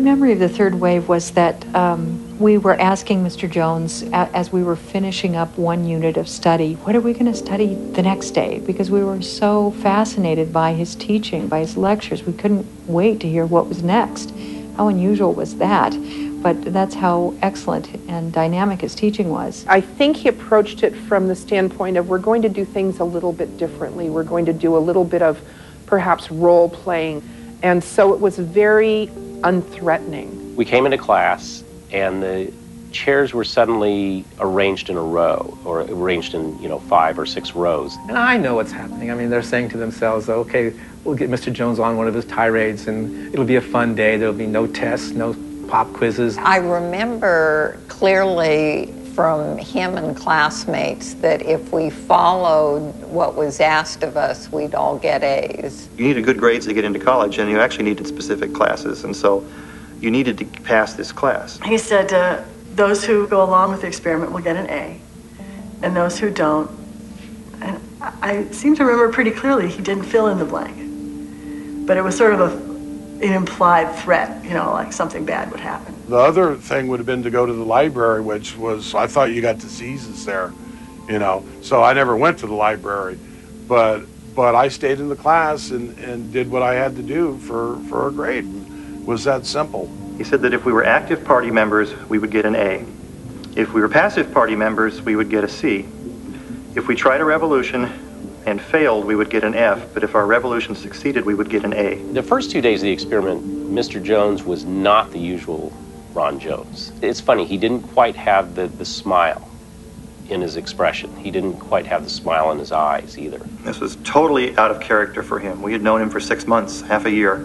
memory of the third wave was that we were asking Mr. Jones, as we were finishing up one unit of study, what are we going to study the next day? Because we were so fascinated by his teaching, by his lectures. We couldn't wait to hear what was next. How unusual was that? But that's how excellent and dynamic his teaching was. I think he approached it from the standpoint of, we're going to do things a little bit differently. We're going to do a little bit of perhaps role playing. And so it was very unthreatening. We came into class and the chairs were suddenly arranged in a row, or arranged in, 5 or 6 rows. And I know what's happening. I mean, they're saying to themselves, okay, we'll get Mr. Jones on one of his tirades and it'll be a fun day. There'll be no tests, no pop quizzes. I remember clearly from him and classmates that if we followed what was asked of us, we'd all get A's. You needed good grades to get into college, and you actually needed specific classes, and so you needed to pass this class. He said those who go along with the experiment will get an A, and those who don't. And I seem to remember pretty clearly he didn't fill in the blank, but it was sort of an implied threat, like something bad would happen. The other thing would have been to go to the library, which was, I thought you got diseases there, so I never went to the library, but I stayed in the class and did what I had to do for a grade. It was that simple. He said that if we were active party members, we would get an A. If we were passive party members, we would get a C. If we tried a revolution and failed, we would get an F, but if our revolution succeeded, we would get an A. The first 2 days of the experiment, Mr. Jones was not the usual Ron Jones. It's funny, he didn't quite have the smile in his expression. He didn't quite have the smile in his eyes either. This was totally out of character for him. We had known him for 6 months, half a year,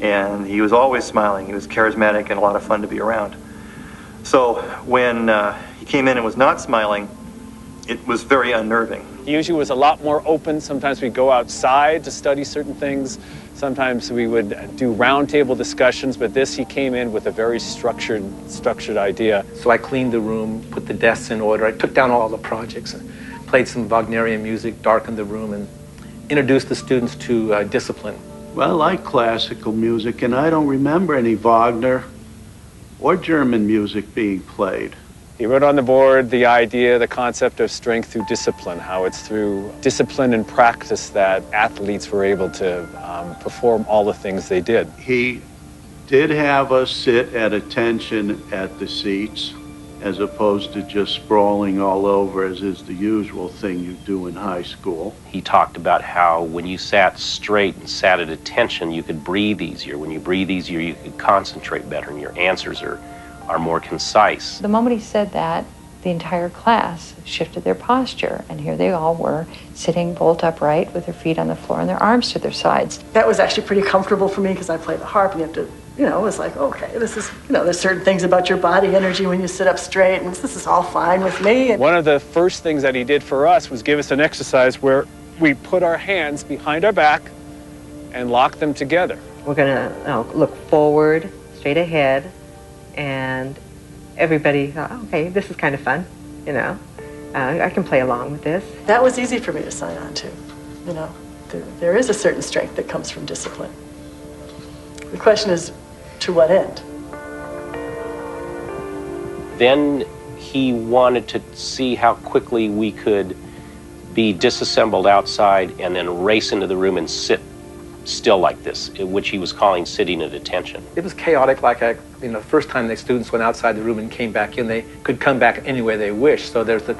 and he was always smiling. He was charismatic and a lot of fun to be around. So when he came in and was not smiling, it was very unnerving. He usually was a lot more open. Sometimes we'd go outside to study certain things. Sometimes we would do roundtable discussions, but he came in with a very structured idea. So I cleaned the room, put the desks in order. I took down all the projects and played some Wagnerian music, darkened the room, and introduced the students to discipline. Well, I like classical music, and I don't remember any Wagner or German music being played. He wrote on the board the idea, the concept of strength through discipline, how it's through discipline and practice that athletes were able to perform all the things they did. He did have us sit at attention at the seats, as opposed to just sprawling all over, as is the usual thing you do in high school. He talked about how when you sat straight and sat at attention, you could breathe easier. When you breathe easier, you could concentrate better, and your answers are more concise. The moment he said that, the entire class shifted their posture, and here they all were sitting bolt upright with their feet on the floor and their arms to their sides. That was actually pretty comfortable for me because I play the harp and you have to, it was like, okay, this is, there's certain things about your body energy when you sit up straight, and this is all fine with me. And one of the first things that he did for us was give us an exercise where we put our hands behind our back and lock them together. We're gonna look forward, straight ahead, and everybody thought, okay, this is kind of fun, I can play along with this. That was easy for me to sign on to, There is a certain strength that comes from discipline. The question is, to what end? Then he wanted to see how quickly we could be disassembled outside and then race into the room and sit still like this, which he was calling sitting at attention. It was chaotic, like the first time the students went outside the room and came back in, they could come back any way they wished. So there's the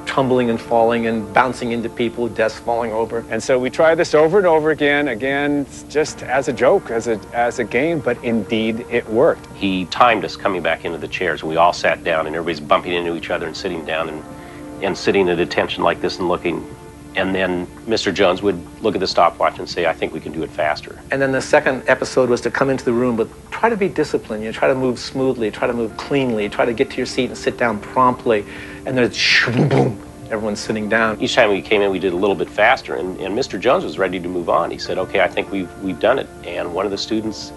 tumbling and falling and bouncing into people, desks falling over. And so we tried this over and over again, just as a joke, as a game, but indeed it worked. He timed us coming back into the chairs, and we all sat down, and everybody's bumping into each other and sitting down and sitting at attention like this and looking. And then Mr. Jones would look at the stopwatch and say, I think we can do it faster. And then the second episode was to come into the room, but try to be disciplined. Try to move smoothly, try to move cleanly, try to get to your seat and sit down promptly. And there's boom, boom, everyone's sitting down. Each time we came in, we did a little bit faster, and Mr. Jones was ready to move on. He said, okay, I think we've done it. And one of the students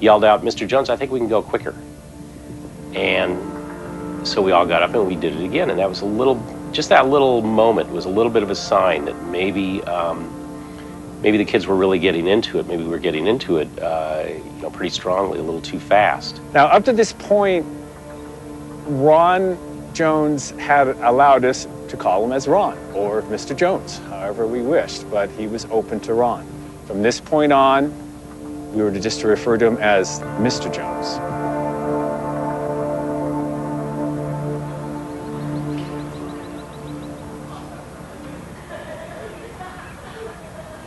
yelled out, Mr. Jones, I think we can go quicker. And so we all got up and we did it again, and that was just that little moment was a little bit of a sign that maybe maybe the kids were really getting into it. Maybe we were getting into it, pretty strongly, a little too fast. Now, up to this point, Ron Jones had allowed us to call him as Ron or Mr. Jones, however we wished, but he was open to Ron. From this point on, we were just to refer to him as Mr. Jones.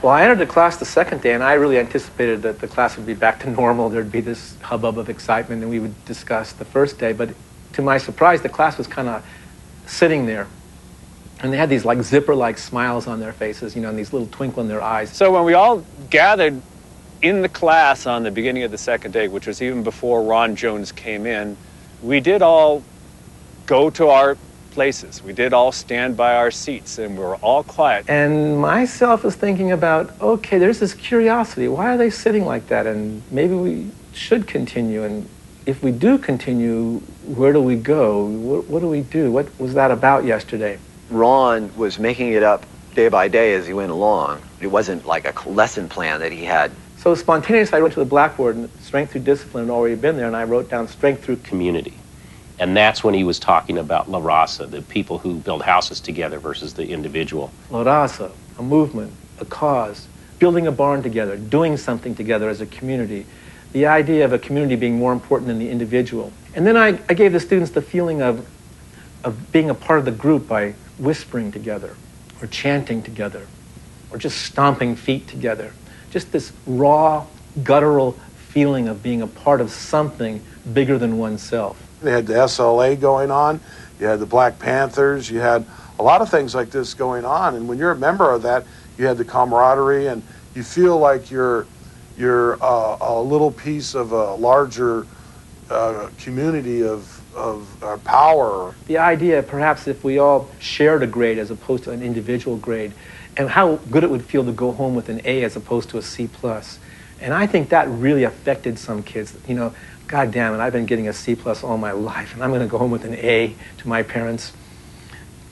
Well, I entered the class the second day, and I really anticipated that the class would be back to normal. There'd be this hubbub of excitement, and we would discuss the first day. But to my surprise, the class was kind of sitting there. And they had these like zipper-like smiles on their faces, and these little twinkle in their eyes. So when we all gathered in the class on the beginning of the second day, which was even before Ron Jones came in, we did all go to our places. We did all stand by our seats, and we were all quiet. And myself was thinking about, okay, there's this curiosity. Why are they sitting like that? And maybe we should continue. And if we do continue, where do we go? What do we do? What was that about yesterday? Ron was making it up day by day as he went along. It wasn't like a lesson plan that he had. So spontaneously, I went to the blackboard, and strength through discipline had already been there, and I wrote down strength through community. And that's when he was talking about La Raza, the people who build houses together versus the individual. La Raza, a movement, a cause, building a barn together, doing something together as a community. The idea of a community being more important than the individual. And then I gave the students the feeling of being a part of the group by whispering together, or chanting together, or just stomping feet together. Just this raw, guttural feeling of being a part of something bigger than oneself. They had the SLA going on, you had the Black Panthers, you had a lot of things like this going on, and when you're a member of that, you had the camaraderie, and you feel like you're a little piece of a larger community of power. The idea, perhaps, if we all shared a grade as opposed to an individual grade, and how good it would feel to go home with an A as opposed to a C+. And I think that really affected some kids. God damn it, I've been getting a C+ all my life, and I'm going to go home with an A to my parents.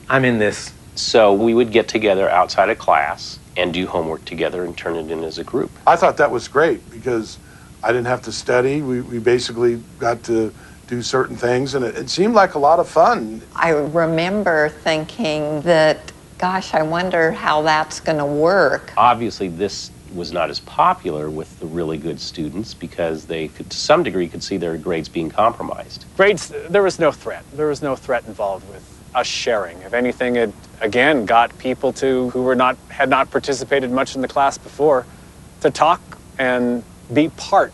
I'm in this. So we would get together outside of class and do homework together and turn it in as a group. I thought that was great because I didn't have to study. We basically got to do certain things, and it seemed like a lot of fun. I remember thinking that, gosh, I wonder how that's going to work. Obviously, this was not as popular with the really good students because they could, to some degree, could see their grades being compromised. Grades, there was no threat. There was no threat involved with us sharing. If anything, it again got people who had not participated much in the class before to talk and be part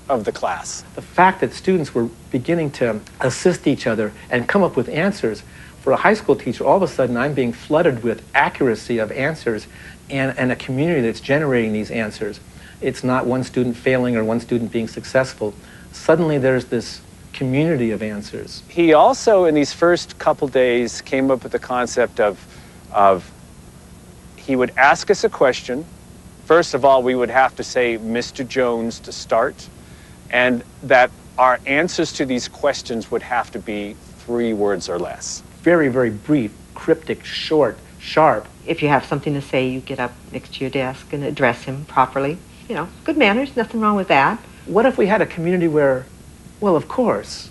of the class. The fact that students were beginning to assist each other and come up with answers. For a high school teacher, all of a sudden I'm being flooded with accuracy of answers and a community that's generating these answers. It's not one student failing or one student being successful. Suddenly there's this community of answers. He also, in these first couple days, came up with the concept of he would ask us a question. First of all, we would have to say Mr. Jones to start, and that our answers to these questions would have to be 3 words or less. Very, very brief, cryptic, short, sharp. If you have something to say, you get up next to your desk and address him properly. Good manners, nothing wrong with that. What if we had a community where, well, of course,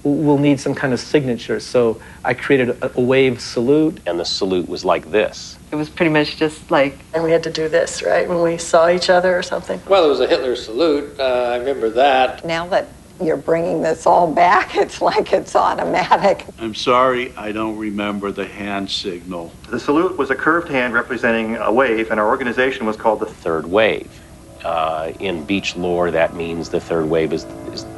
we'll need some kind of signature. So I created a wave salute. And the salute was like this. It was pretty much just like... And we had to do this, right, when we saw each other or something? Well, it was a Hitler salute. I remember that. Now that you're bringing this all back, it's like it's automatic. I'm sorry, I don't remember the hand signal. The salute was a curved hand representing a wave, and our organization was called the Third Wave. In beach lore, that means the third wave is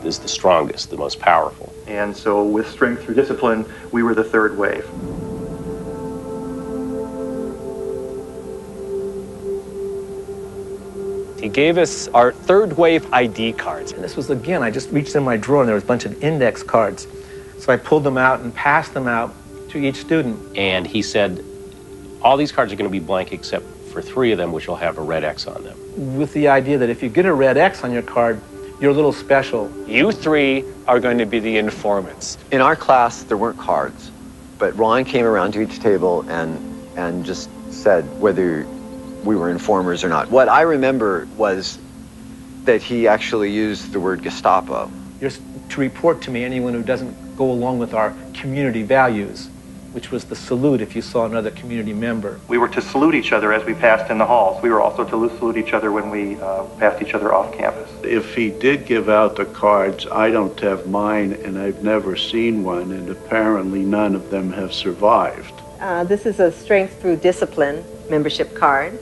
the strongest, the most powerful. And so with strength through discipline, we were the third wave. He gave us our third wave ID cards. And this was, again, I just reached in my drawer and there was a bunch of index cards. So I pulled them out and passed them out to each student. And he said, all these cards are going to be blank except for 3 of them, which will have a red X on them. With the idea that if you get a red X on your card, you're a little special. You 3 are going to be the informants. In our class, there weren't cards, but Ron came around to each table and just said whether we were informers or not. What I remember was that he actually used the word Gestapo. Just to report to me anyone who doesn't go along with our community values, which was the salute if you saw another community member. We were to salute each other as we passed in the halls. We were also to salute each other when we passed each other off campus. If he did give out the cards, I don't have mine, and I've never seen one, and apparently none of them have survived. This is a Strength Through Discipline membership card,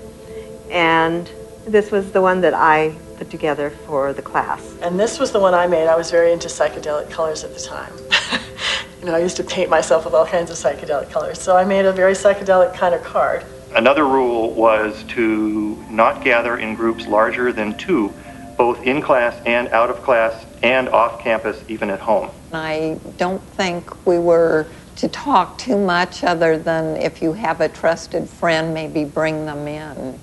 and this was the one that I put together for the class. And this was the one I made. I was very into psychedelic colors at the time. You know, I used to paint myself with all kinds of psychedelic colors, so I made a very psychedelic kind of card. Another rule was to not gather in groups larger than 2, both in class and out of class and off campus, even at home. I don't think we were to talk too much other than if you have a trusted friend, maybe bring them in.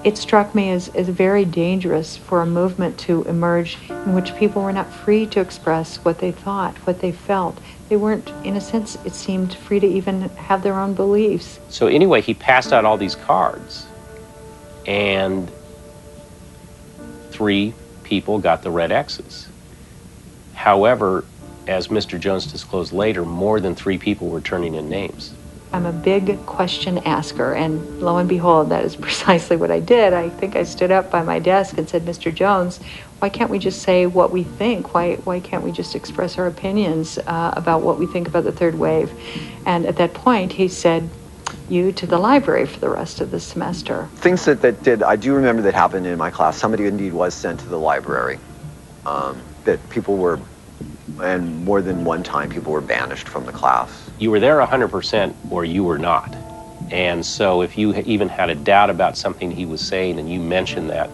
It struck me as very dangerous for a movement to emerge in which people were not free to express what they thought, what they felt. They weren't, in a sense, it seemed, free to even have their own beliefs. So anyway, he passed out all these cards, and 3 people got the red X's. However, as Mr. Jones disclosed later, more than 3 people were turning in names. I'm a big question asker, and lo and behold, that is precisely what I did. I think I stood up by my desk and said, Mr. Jones, why can't we just say what we think? Why can't we just express our opinions about what we think about the third wave? And at that point, he said, you to the library for the rest of the semester. Things that did, I do remember that happened in my class. Somebody indeed was sent to the library. That people were, and more than one time, people were banished from the class. You were there 100% or you were not. And so if you even had a doubt about something he was saying and you mentioned that,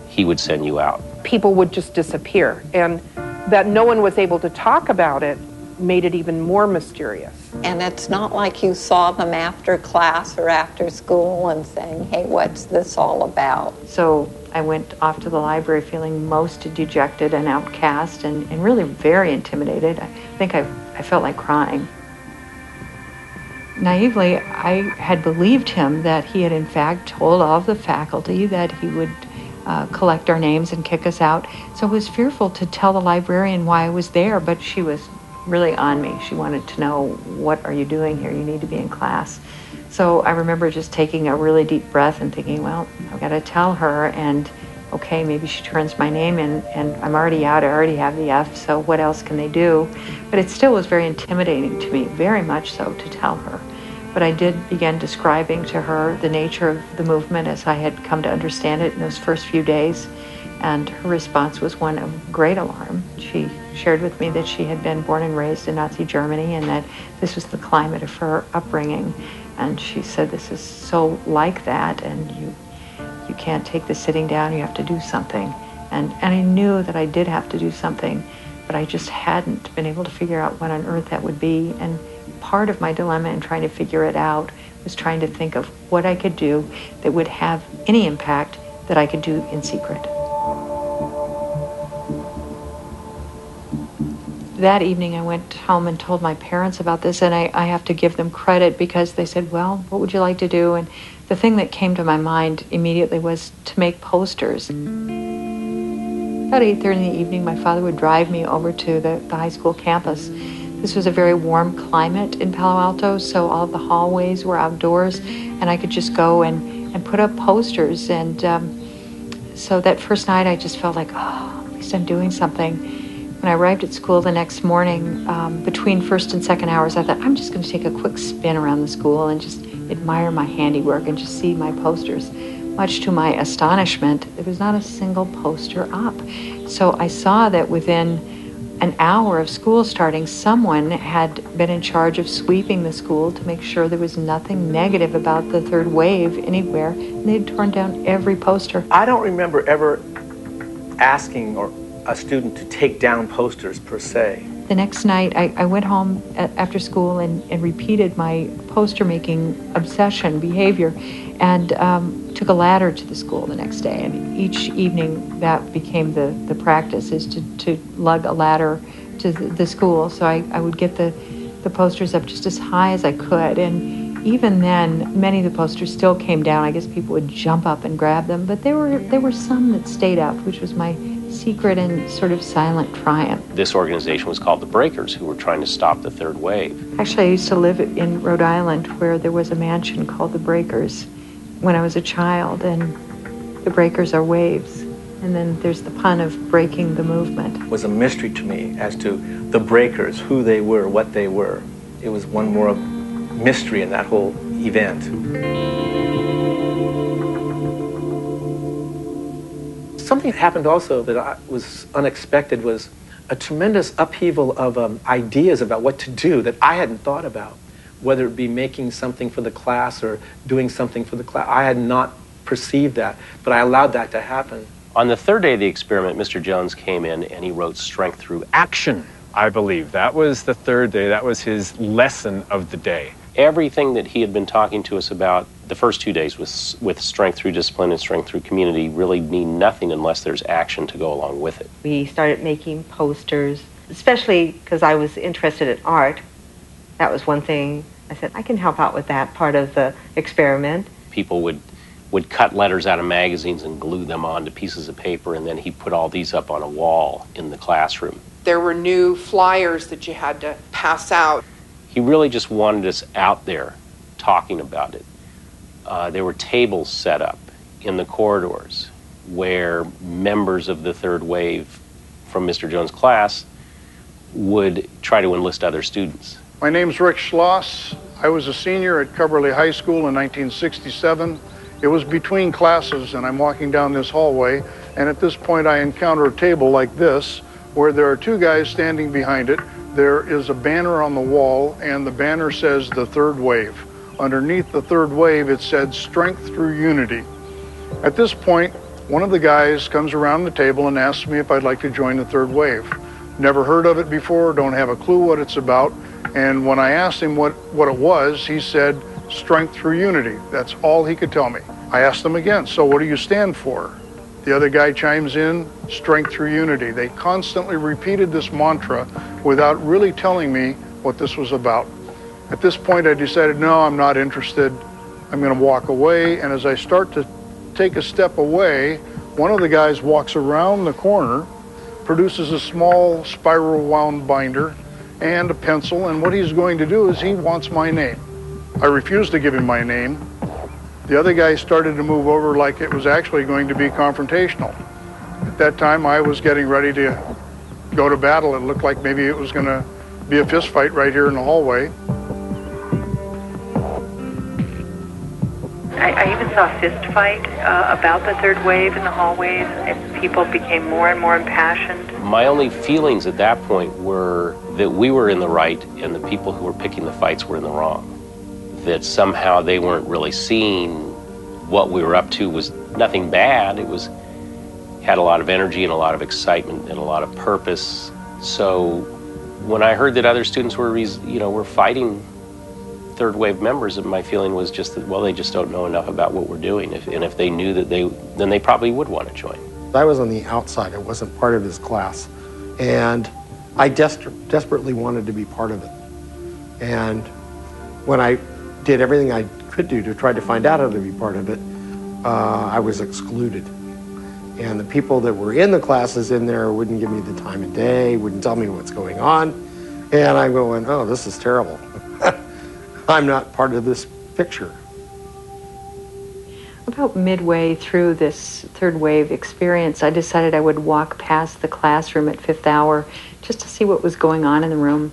he would send you out. People would just disappear, and that no one was able to talk about it made it even more mysterious. And it's not like you saw them after class or after school and saying, hey, what's this all about? So I went off to the library feeling most dejected and outcast and really very intimidated. I think I felt like crying. Naively, I had believed him that he had in fact told all of the faculty that he would collect our names and kick us out. So I was fearful to tell the librarian why I was there, but she was really on me. She wanted to know, what are you doing here? You need to be in class. So I remember just taking a really deep breath and thinking, well, I've got to tell her, and okay, maybe she turns my name in, and I'm already out, I already have the F, so what else can they do? But it still was very intimidating to me, very much so, to tell her. But I did begin describing to her the nature of the movement as I had come to understand it in those first few days, and her response was one of great alarm. She shared with me that she had been born and raised in Nazi Germany and that this was the climate of her upbringing. And she said, this is so like that, and you can't take this sitting down, you have to do something. And I knew that I did have to do something, but I just hadn't been able to figure out what on earth that would be. And part of my dilemma in trying to figure it out was trying to think of what I could do that would have any impact that I could do in secret. That evening I went home and told my parents about this, and I have to give them credit because they said, well, what would you like to do? And the thing that came to my mind immediately was to make posters. About 8:30 in the evening, my father would drive me over to the high school campus. This was a very warm climate in Palo Alto, so all of the hallways were outdoors, and I could just go and put up posters. And so that first night I just felt like, oh, at least I'm doing something. When I arrived at school the next morning, between first and second hours, I thought, I'm just going to take a quick spin around the school and just admire my handiwork and just see my posters. Much to my astonishment, there was not a single poster up. So I saw that within an hour of school starting, someone had been in charge of sweeping the school to make sure there was nothing negative about the third wave anywhere, and they'd torn down every poster. I don't remember ever asking a student to take down posters per se. The next night, I went home after school and repeated my poster-making obsession behavior, and took a ladder to the school the next day. And each evening, that became the practice, is to lug a ladder to the school. So I would get the posters up just as high as I could. And even then, many of the posters still came down. I guess people would jump up and grab them, but there were some that stayed up, which was my secret and sort of silent triumph. This organization was called the Breakers, who were trying to stop the third wave. Actually, I used to live in Rhode Island where there was a mansion called the Breakers when I was a child, and the breakers are waves. And then there's the pun of breaking the movement. It was a mystery to me as to the breakers, who they were, what they were. It was one more mystery in that whole event. Something that happened also that was unexpected was a tremendous upheaval of ideas about what to do that I hadn't thought about, whether it be making something for the class or doing something for the class. I had not perceived that, but I allowed that to happen. On the third day of the experiment, Mr. Jones came in and he wrote Strength Through Action. I believe that was the third day. That was his lesson of the day. Everything that he had been talking to us about the first 2 days with strength through discipline and strength through community really mean nothing unless there's action to go along with it. We started making posters, especially because I was interested in art. That was one thing. I said, I can help out with that part of the experiment. People would cut letters out of magazines and glue them onto pieces of paper, and then he put all these up on a wall in the classroom. There were new flyers that you had to pass out. He really just wanted us out there talking about it. There were tables set up in the corridors where members of the third wave from Mr. Jones' class would try to enlist other students. My name's Rick Schloss. I was a senior at Cubberley High School in 1967. It was between classes, and I'm walking down this hallway, and at this point I encounter a table like this, where there are two guys standing behind it. There is a banner on the wall, and the banner says the third wave. Underneath the third wave, it said Strength Through Unity. At this point, one of the guys comes around the table and asks me if I'd like to join the third wave. Never heard of it before, don't have a clue what it's about, and when I asked him what it was, he said, Strength Through Unity. That's all he could tell me. I asked him again, so what do you stand for? The other guy chimes in, Strength Through Unity. They constantly repeated this mantra without really telling me what this was about. At this point, I decided, no, I'm not interested. I'm going to walk away, and as I start to take a step away, one of the guys walks around the corner, produces a small spiral wound binder and a pencil, and what he's going to do is he wants my name. I refused to give him my name. The other guy started to move over like it was actually going to be confrontational. At that time, I was getting ready to go to battle. It looked like maybe it was going to be a fist fight right here in the hallway. I even saw a fist fight about the third wave in the hallways, and people became more and more impassioned. My only feelings at that point were that we were in the right and the people who were picking the fights were in the wrong. That somehow they weren't really seeing what we were up to was nothing bad. It was had a lot of energy and a lot of excitement and a lot of purpose. So when I heard that other students were fighting third wave members, my feeling was just that, well, they just don't know enough about what we're doing. And if they knew that then they probably would want to join. I was on the outside. I wasn't part of his class. And I desperately wanted to be part of it. And when I did everything I could do to try to find out how to be part of it, I was excluded. And the people that were in the classes in there wouldn't give me the time of day, wouldn't tell me what's going on. And I'm going, oh, this is terrible. I'm not part of this picture. About midway through this third wave experience, I decided I would walk past the classroom at fifth hour just to see what was going on in the room.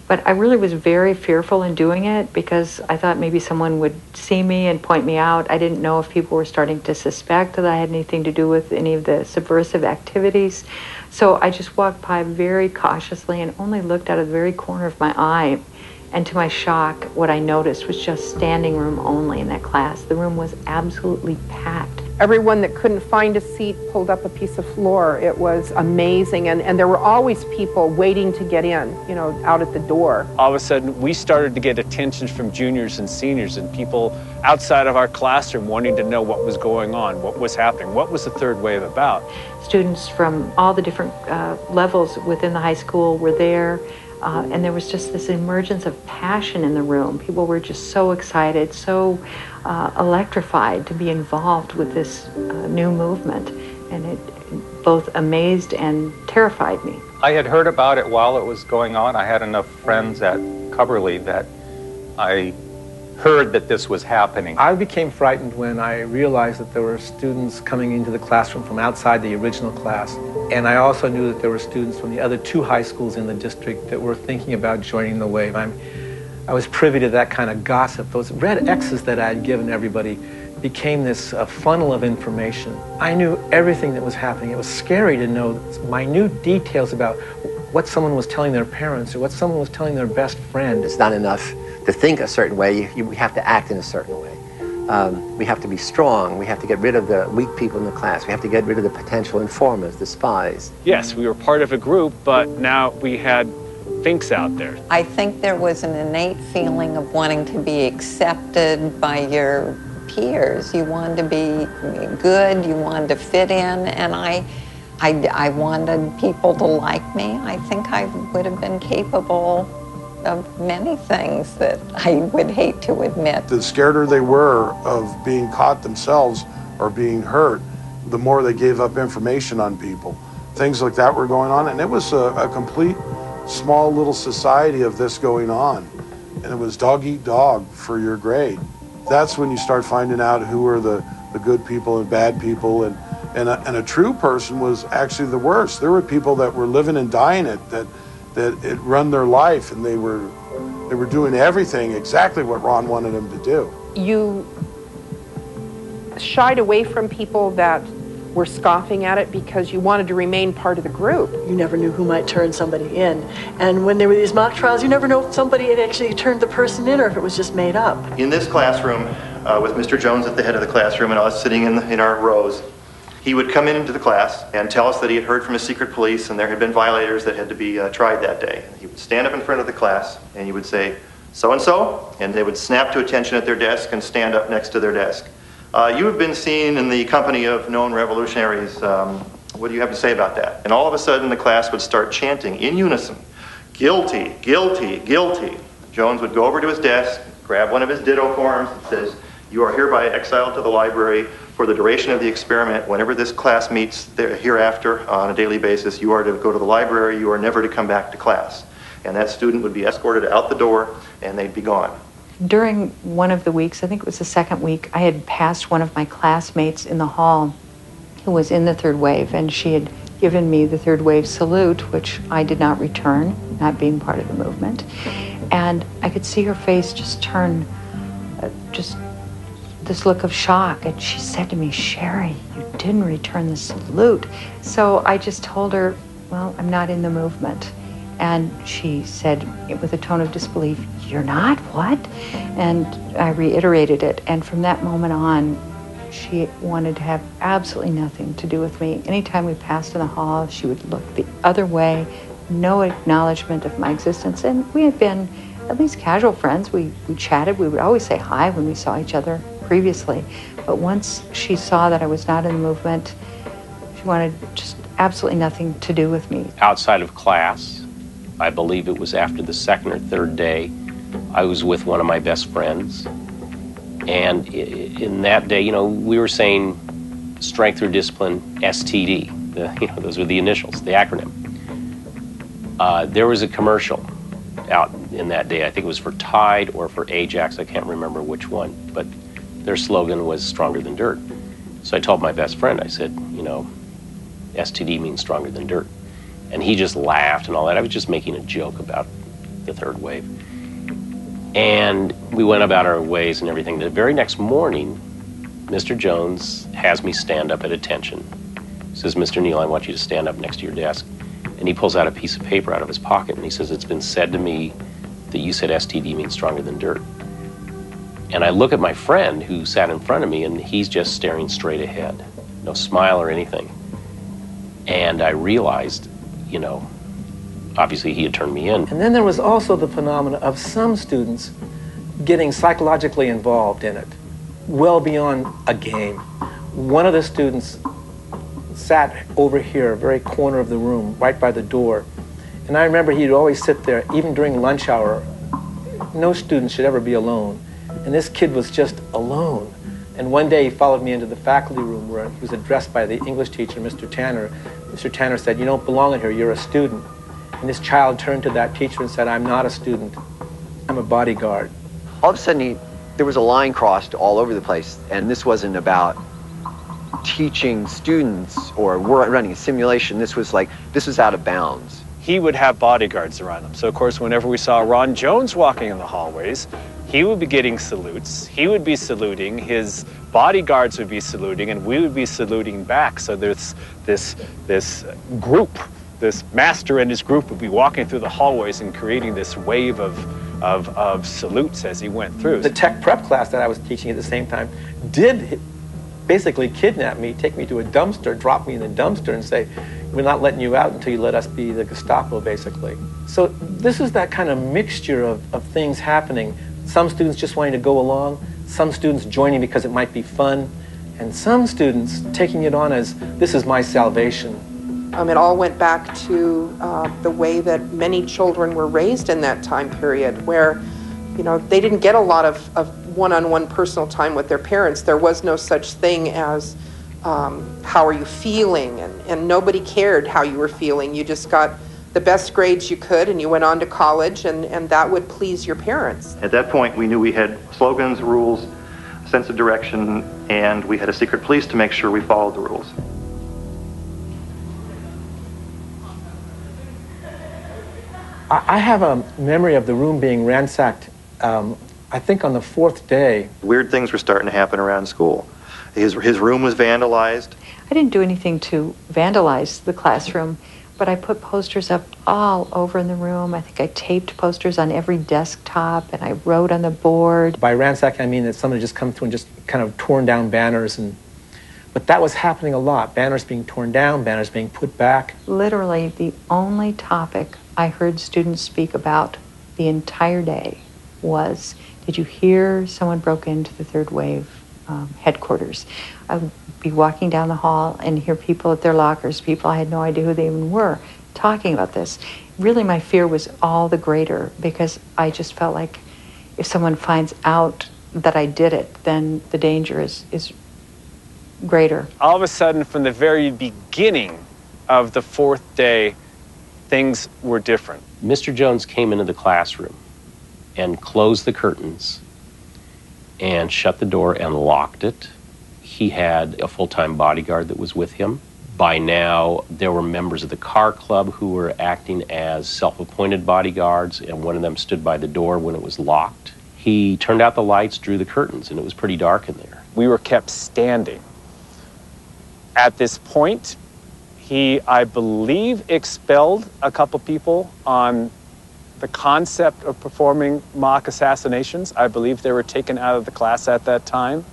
But I really was very fearful in doing it because I thought maybe someone would see me and point me out. I didn't know if people were starting to suspect that I had anything to do with any of the subversive activities. So I just walked by very cautiously and only looked out of the very corner of my eye. And to my shock, what I noticed was just standing room only in that class. The room was absolutely packed. Everyone that couldn't find a seat pulled up a piece of floor. It was amazing, and there were always people waiting to get in, out at the door. All of a sudden, we started to get attention from juniors and seniors and people outside of our classroom wanting to know what was going on, what was happening, what was the third wave about. Students from all the different levels within the high school were there. And there was just this emergence of passion in the room. People were just so excited, so electrified to be involved with this new movement. And it both amazed and terrified me. I had heard about it while it was going on. I had enough friends at Cubberley that I heard that this was happening. I became frightened when I realized that there were students coming into the classroom from outside the original class. And I also knew that there were students from the other 2 high schools in the district that were thinking about joining the wave. I was privy to that kind of gossip. Those red X's that I had given everybody became this funnel of information. I knew everything that was happening. It was scary to know minute details about what someone was telling their parents or what someone was telling their best friend. It's not enough to think a certain way. We have to act in a certain way. We have to be strong. We have to get rid of the weak people in the class. We have to get rid of the potential informers, the spies. Yes, we were part of a group, but now we had Finks out there. I think there was an innate feeling of wanting to be accepted by your peers. You wanted to be good, you wanted to fit in, and I wanted people to like me. I think I would have been capable of many things that I would hate to admit. The scareder they were of being caught themselves or being hurt, the more they gave up information on people. Things like that were going on, and it was a complete small little society of this going on. And it was dog eat dog for your grade. That's when you start finding out who are the good people and bad people, and a true person was actually the worst. There were people that were living and dying that it run their life, and they were doing everything exactly what Ron wanted them to do. You shied away from people that were scoffing at it because you wanted to remain part of the group. You never knew who might turn somebody in. And when there were these mock trials, you never know if somebody had actually turned the person in or if it was just made up. In this classroom, with Mr. Jones at the head of the classroom and us sitting in our rows, he would come into the class and tell us that he had heard from his secret police and there had been violators that had to be tried that day. He would stand up in front of the class and he would say, "So-and-so," and they would snap to attention at their desk and stand up next to their desk. You have been seen in the company of known revolutionaries. What do you have to say about that? And all of a sudden the class would start chanting in unison, "Guilty, guilty, guilty." Jones would go over to his desk, grab one of his ditto forms and says, "You are hereby exiled to the library for the duration of the experiment. Whenever this class meets hereafter on a daily basis, you are to go to the library. You are never to come back to class." And that student would be escorted out the door and they'd be gone. During one of the weeks, I think it was the second week, I had passed one of my classmates in the hall who was in the third wave, and she had given me the third wave salute, which I did not return, not being part of the movement. And I could see her face just turn, just this look of shock. And she said to me, "Sherry, you didn't return the salute." So I just told her, "Well, I'm not in the movement." And she said with a tone of disbelief, "You're not? What?" And I reiterated it. And from that moment on, she wanted to have absolutely nothing to do with me. Anytime we passed in the hall, she would look the other way, no acknowledgement of my existence. And we had been at least casual friends. We chatted. We would always say hi when we saw each other previously. But once she saw that I was not in the movement, she wanted just absolutely nothing to do with me. Outside of class, I believe it was after the second or third day, I was with one of my best friends. And in that day, we were saying strength through discipline, STD. Those were the initials, the acronym. There was a commercial out in that day. I think it was for Tide or for Ajax. I can't remember which one. But their slogan was stronger than dirt. So I told my best friend, I said, STD means stronger than dirt. And he just laughed and all that. I was just making a joke about the third wave. And we went about our ways and everything. The very next morning, Mr. Jones has me stand up at attention. He says, "Mr. Neal, I want you to stand up next to your desk." And he pulls out a piece of paper out of his pocket and he says, "It's been said to me that you said STD means stronger than dirt." And I look at my friend who sat in front of me and he's just staring straight ahead. No smile or anything. And I realized, obviously he had turned me in. And then there was also the phenomena of some students getting psychologically involved in it, well beyond a game. One of the students sat over here, very corner of the room, right by the door, And I remember he'd always sit there, even during lunch hour. No student should ever be alone. And this kid was just alone. And one day he followed me into the faculty room where he was addressed by the English teacher, Mr. Tanner. Mr. Tanner said, "You don't belong in here, you're a student." And this child turned to that teacher and said, "I'm not a student, I'm a bodyguard." All of a sudden, there was a line crossed all over the place, and this wasn't about teaching students or running a simulation. This was out of bounds. He would have bodyguards around him. So, of course, whenever we saw Ron Jones walking in the hallways, he would be getting salutes, he would be saluting, his bodyguards would be saluting, and we would be saluting back. So there's this group, this master and his group would be walking through the hallways and creating this wave of salutes as he went through. The tech prep class that I was teaching at the same time did basically kidnap me, take me to a dumpster, drop me in the dumpster and say, "We're not letting you out until you let us be the Gestapo," basically. So this is that kind of mixture of things happening. Some students just wanting to go along, some students joining because it might be fun, and some students taking it on as, this is my salvation. It all went back to the way that many children were raised in that time period, where, they didn't get a lot of one-on-one personal time with their parents. There was no such thing as how are you feeling, and nobody cared how you were feeling. You just got the best grades you could, and you went on to college, and that would please your parents. At that point, we knew we had slogans, rules, a sense of direction, and we had a secret police to make sure we followed the rules. I have a memory of the room being ransacked, I think on the 4th day. Weird things were starting to happen around school. His room was vandalized. I didn't do anything to vandalize the classroom, but I put posters up all over in the room. I think I taped posters on every desktop, and I wrote on the board. By ransack, I mean that somebody just come through and just kind of torn down banners, but that was happening a lot. Banners being torn down, banners being put back. Literally, the only topic I heard students speak about the entire day was, did you hear someone broke into the Third Wave headquarters? I would be walking down the hall and hear people at their lockers, people I had no idea who they even were, talking about this. Really, my fear was all the greater because I just felt like if someone finds out that I did it, then the danger is greater. All of a sudden, from the very beginning of the 4th day, things were different. Mr. Jones came into the classroom and closed the curtains and shut the door and locked it. He had a full-time bodyguard that was with him. By now, there were members of the car club who were acting as self-appointed bodyguards, and one of them stood by the door when it was locked. He turned out the lights, drew the curtains, and it was pretty dark in there. We were kept standing. At this point, he, I believe, expelled a couple people on the concept of performing mock assassinations. I believe they were taken out of the class at that time.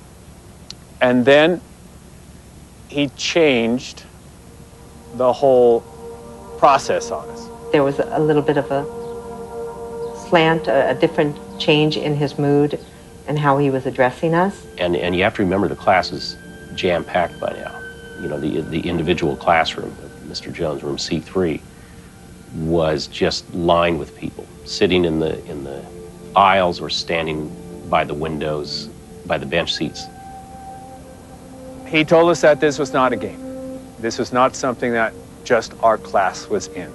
And then he changed the whole process on us. There was a little bit of a slant, a different change in his mood and how he was addressing us. And you have to remember the class is jam-packed by now. The individual classroom, Mr. Jones' room C3, was just lined with people, sitting in the aisles or standing by the windows, by the bench seats. He told us that this was not a game. This was not something that just our class was in,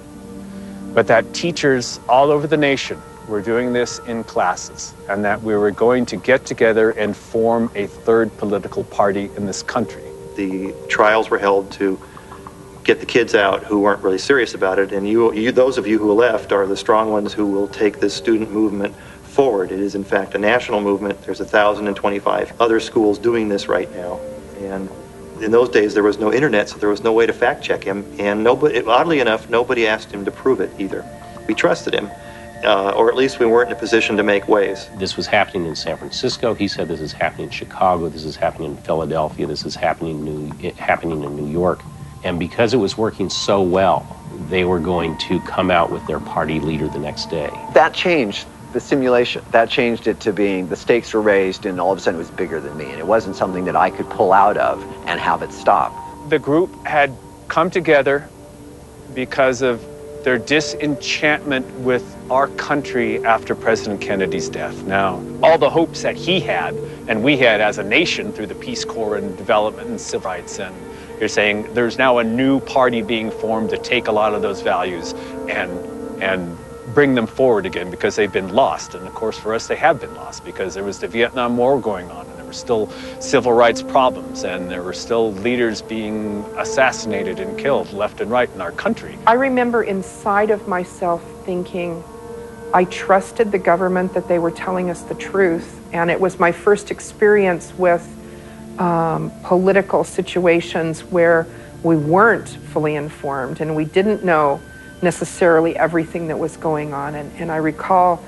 but that teachers all over the nation were doing this in classes, and that we were going to get together and form a third political party in this country. The trials were held to get the kids out who weren't really serious about it, and those of you who left are the strong ones who will take this student movement forward. It is in fact a national movement. There's 1,025 other schools doing this right now, and in those days there was no internet, so there was no way to fact check him, and oddly enough, nobody asked him to prove it either. We trusted him, or at least we weren't in a position to make waves. This was happening in San Francisco. He said this is happening in Chicago, this is happening in Philadelphia, this is happening in New York. And because it was working so well, they were going to come out with their party leader the next day. That changed the simulation. That changed it to being the stakes were raised and all of a sudden it was bigger than me. And it wasn't something that I could pull out of and have it stop. The group had come together because of their disenchantment with our country after President Kennedy's death. Now, all the hopes that he had and we had as a nation through the Peace Corps and development and civil rights, and you're saying there's now a new party being formed to take a lot of those values and bring them forward again, because they've been lost. And of course, for us, they have been lost, because there was the Vietnam War going on, and there were still civil rights problems, and there were still leaders being assassinated and killed left and right in our country. I remember inside of myself thinking, I trusted the government that they were telling us the truth, and it was my first experience with political situations where we weren't fully informed and we didn't know necessarily everything that was going on. And I recall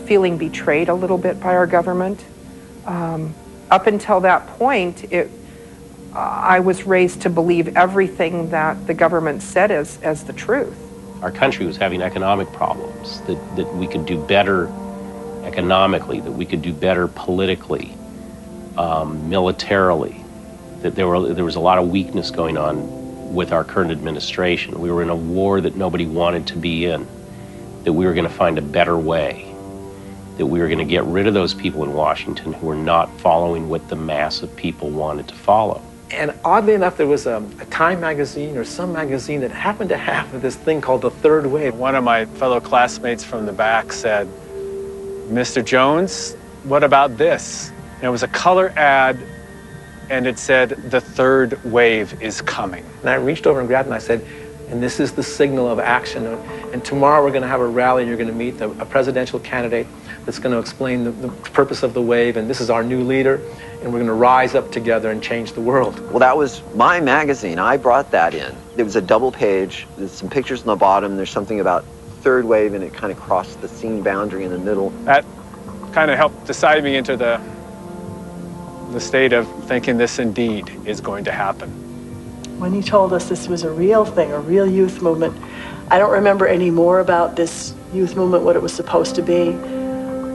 feeling betrayed a little bit by our government. Up until that point, I was raised to believe everything that the government said as the truth. Our country was having economic problems, that we could do better economically, that we could do better politically, militarily, that there was a lot of weakness going on with our current administration. We were in a war that nobody wanted to be in, that we were going to find a better way, that we were going to get rid of those people in Washington who were not following what the mass of people wanted to follow. And oddly enough, there was a Time magazine or some magazine that happened to have this thing called the Third Wave. One of my fellow classmates from the back said, "Mr. Jones, what about this?" And it was a color ad, and it said, "The third wave is coming." And I reached over and grabbed it and I said, "And this is the signal of action. And tomorrow we're going to have a rally and you're going to meet a presidential candidate that's going to explain the purpose of the wave, and this is our new leader, and we're going to rise up together and change the world." Well, that was my magazine. I brought that in. It was a double page. There's some pictures on the bottom. There's something about third wave, and it kind of crossed the scene boundary in the middle. That kind of helped decide me into the state of thinking this indeed is going to happen. When he told us this was a real thing, a real youth movement, I don't remember any more about this youth movement, what it was supposed to be,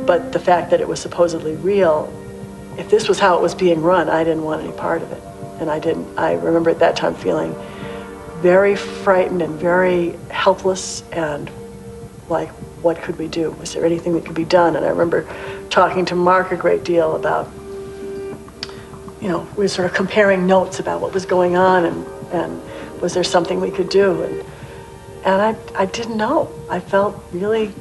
but the fact that it was supposedly real, if this was how it was being run, I didn't want any part of it. And I remember at that time feeling very frightened and very helpless and like, what could we do? Was there anything that could be done? And I remember talking to Mark a great deal about, we were sort of comparing notes about what was going on and was there something we could do? And I didn't know. I felt really,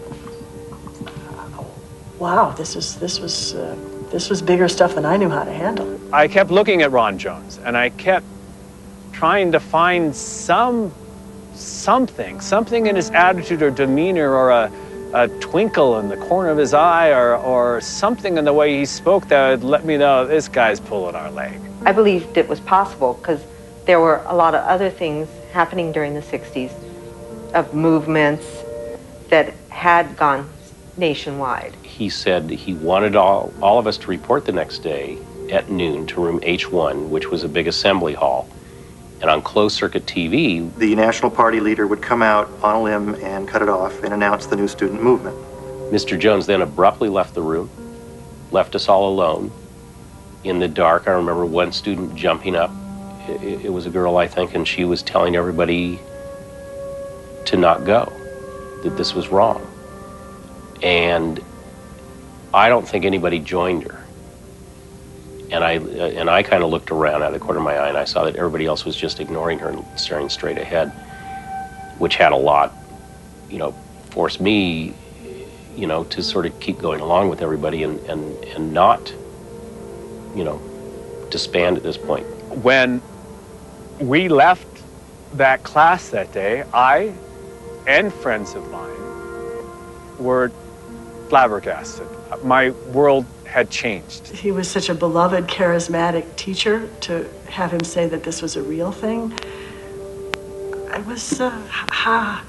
wow, this was bigger stuff than I knew how to handle. I kept looking at Ron Jones, and I kept trying to find something in his attitude or demeanor, or a twinkle in the corner of his eye, or something in the way he spoke that would let me know this guy's pulling our leg. I believed it was possible because there were a lot of other things happening during the 60s of movements that had gone nationwide. He said he wanted all of us to report the next day at noon to room H1, which was a big assembly hall. And on closed-circuit TV, the National Party leader would come out on a limb and cut it off and announce the new student movement. Mr. Jones then abruptly left the room, left us all alone in the dark. I remember one student jumping up. It was a girl, I think, and she was telling everybody to not go, that this was wrong. And I don't think anybody joined her. And I kind of looked around out of the corner of my eye, and I saw that everybody else was just ignoring her and staring straight ahead, which had a lot, forced me, to sort of keep going along with everybody and not, disband at this point. When we left that class that day, I and friends of mine were flabbergasted. My world had changed. He was such a beloved, charismatic teacher. To have him say that this was a real thing, I was, I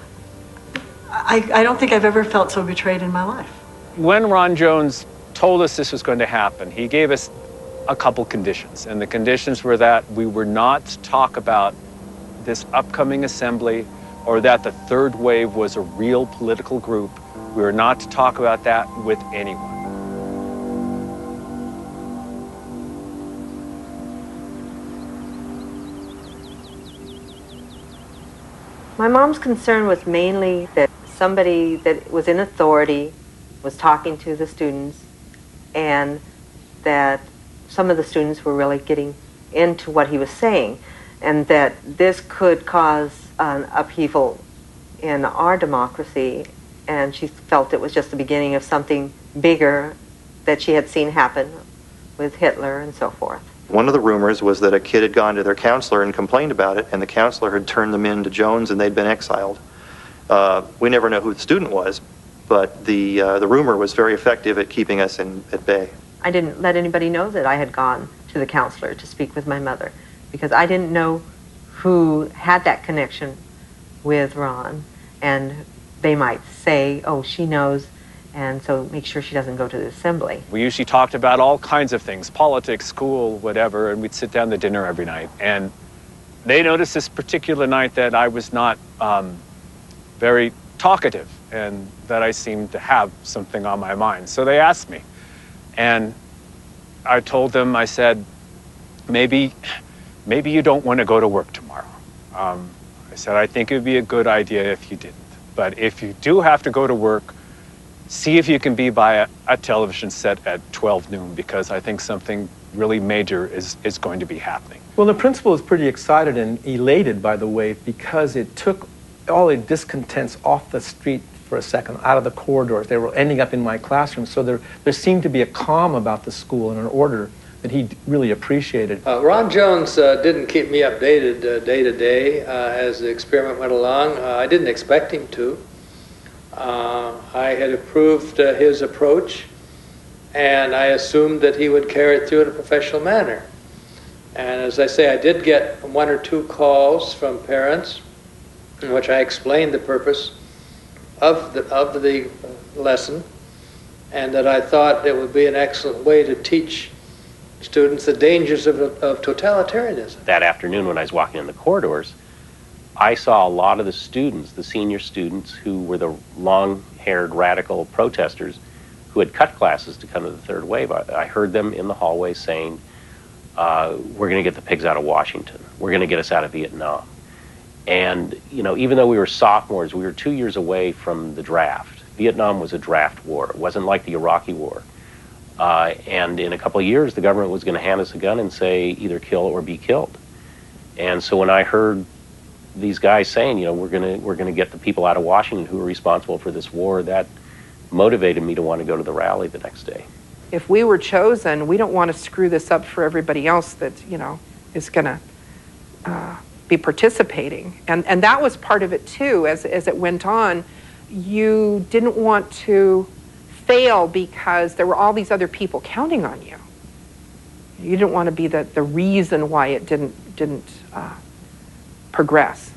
don't think I've ever felt so betrayed in my life. When Ron Jones told us this was going to happen, he gave us a couple conditions. And the conditions were that we were not to talk about this upcoming assembly or that the third wave was a real political group. We were not to talk about that with anyone. My mom's concern was mainly that somebody that was in authority was talking to the students, and that some of the students were really getting into what he was saying, and that this could cause an upheaval in our democracy, and she felt it was just the beginning of something bigger that she had seen happen with Hitler and so forth. One of the rumors was that a kid had gone to their counselor and complained about it, and the counselor had turned them in to Jones and they'd been exiled. We never know who the student was, but the rumor was very effective at keeping us at bay. I didn't let anybody know that I had gone to the counselor to speak with my mother, because I didn't know who had that connection with Ron, and they might say, oh, she knows, and so make sure she doesn't go to the assembly. We usually talked about all kinds of things, politics, school, whatever, and we'd sit down to dinner every night. And they noticed this particular night that I was not very talkative and that I seemed to have something on my mind. So they asked me, and I told them, I said, maybe you don't want to go to work tomorrow. I said, I think it would be a good idea if you didn't. But if you do have to go to work, see if you can be by a television set at 12 noon, because I think something really major is going to be happening. Well, the principal was pretty excited and elated by the wave, because it took all the discontents off the street for a second, out of the corridors. They were ending up in my classroom, so there seemed to be a calm about the school and an order that he really appreciated. Ron Jones didn't keep me updated day to day as the experiment went along. I didn't expect him to. I had approved his approach, and I assumed that he would carry it through in a professional manner. And as I say, I did get 1 or 2 calls from parents in which I explained the purpose of the lesson, and that I thought it would be an excellent way to teach students the dangers of totalitarianism. That afternoon when I was walking in the corridors, I saw a lot of the students, the senior students, who were the long-haired radical protesters who had cut classes to come to the third wave. I heard them in the hallway saying, we're going to get the pigs out of Washington. We're going to get us out of Vietnam. And, you know, even though we were sophomores, we were 2 years away from the draft. Vietnam was a draft war. It wasn't like the Iraqi war. And in a couple of years, the government was going to hand us a gun and say, either kill or be killed. And so when I heard these guys saying, you know, we're going to get the people out of Washington who are responsible for this war, that motivated me to want to go to the rally the next day. If we were chosen, we don't want to screw this up for everybody else that, you know, is going to be participating. And that was part of it too. As it went on, you didn't want to fail because there were all these other people counting on you. You didn't want to be the reason why it didn't progress.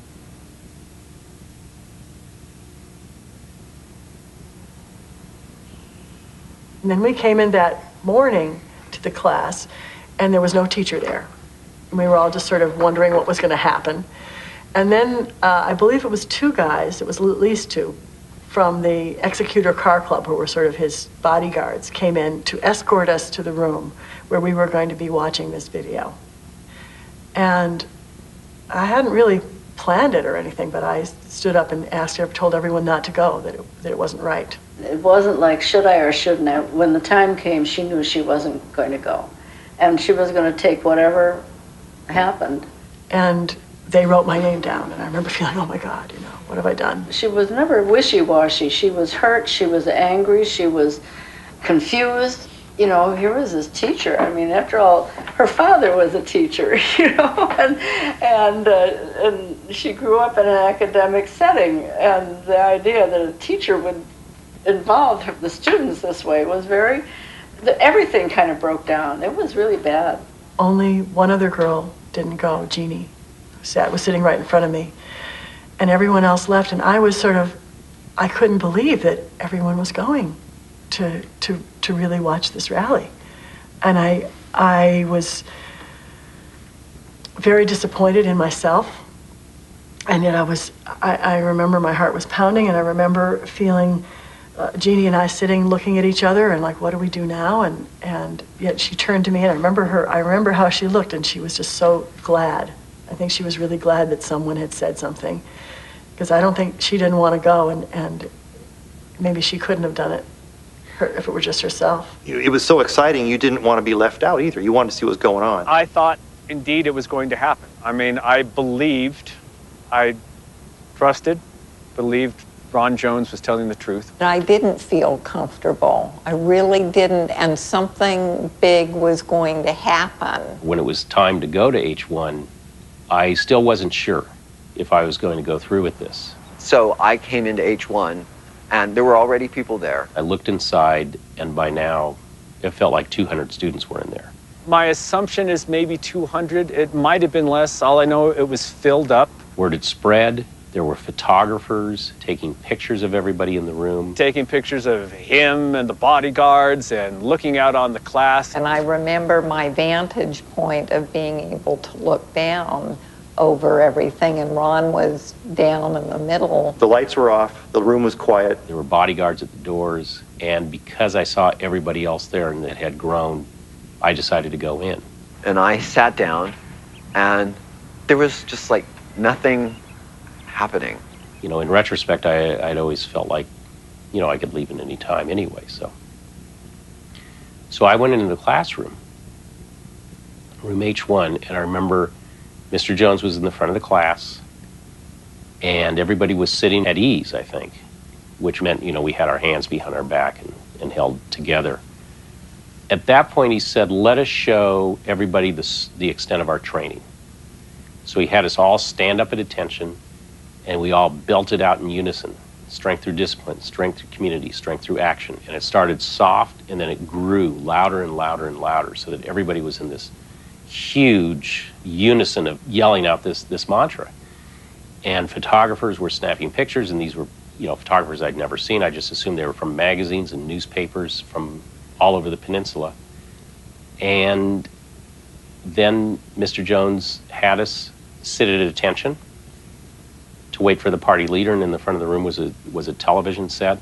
And then we came in that morning to the class, and there was no teacher there. And we were all just sort of wondering what was going to happen. And then I believe it was 2 guys, it was at least 2, from the Executor Car Club, who were sort of his bodyguards, came in to escort us to the room where we were going to be watching this video. And I hadn't really planned it or anything, but I stood up and told everyone not to go, that it wasn't right. It wasn't like, should I or shouldn't I? When the time came, she knew she wasn't going to go. And she was going to take whatever happened. And they wrote my name down, and I remember feeling, oh my God, you know, what have I done? She was never wishy-washy. She was hurt, she was angry, she was confused. You know, here was this teacher. I mean, after all, her father was a teacher, you know, and she grew up in an academic setting, and the idea that a teacher would involve the students this way was everything kind of broke down. It was really bad. Only one other girl didn't go, Jeannie, was sitting right in front of me, and everyone else left, and I was I couldn't believe that everyone was going to really watch this rally. And I was very disappointed in myself, and yet I remember my heart was pounding, and I remember feeling Jeannie and I sitting looking at each other and like, what do we do now? And yet she turned to me, and I remember how she looked, and she was just so glad. I think she was really glad that someone had said something. Because I don't think she didn't want to go, and maybe she couldn't have done it if it were just herself. It was so exciting, you didn't want to be left out either. You wanted to see what was going on. I thought indeed it was going to happen. I mean, I trusted, believed Ron Jones was telling the truth. I didn't feel comfortable. I really didn't, and something big was going to happen. When it was time to go to H1, I still wasn't sure if I was going to go through with this. So I came into H1, and there were already people there. I looked inside, and by now, it felt like 200 students were in there. My assumption is maybe 200. It might have been less. All I know, it was filled up. Word had spread. There were photographers taking pictures of everybody in the room. Taking pictures of him and the bodyguards and looking out on the class. And I remember my vantage point of being able to look down over everything, and Ron was down in the middle. The lights were off, the room was quiet. There were bodyguards at the doors, and because I saw everybody else there and it had grown, I decided to go in. And I sat down, and there was just like nothing happening. You know, in retrospect, I'd always felt like, you know, I could leave at any time anyway, so I went into the classroom, room H1, and I remember Mr. Jones was in the front of the class, and everybody was sitting at ease, I think, which meant, you know, we had our hands behind our back and held together. At that point, he said, let us show everybody the extent of our training. So he had us all stand up at attention, and we all belted out in unison. Strength through discipline, strength through community, strength through action. And it started soft, and then it grew louder and louder and louder, so that everybody was in this huge unison of yelling out this mantra. And photographers were snapping pictures, and these were, you know, photographers I'd never seen. I just assumed they were from magazines and newspapers from all over the peninsula. And then Mr. Jones had us sit at attention to wait for the party leader, and in the front of the room was a television set,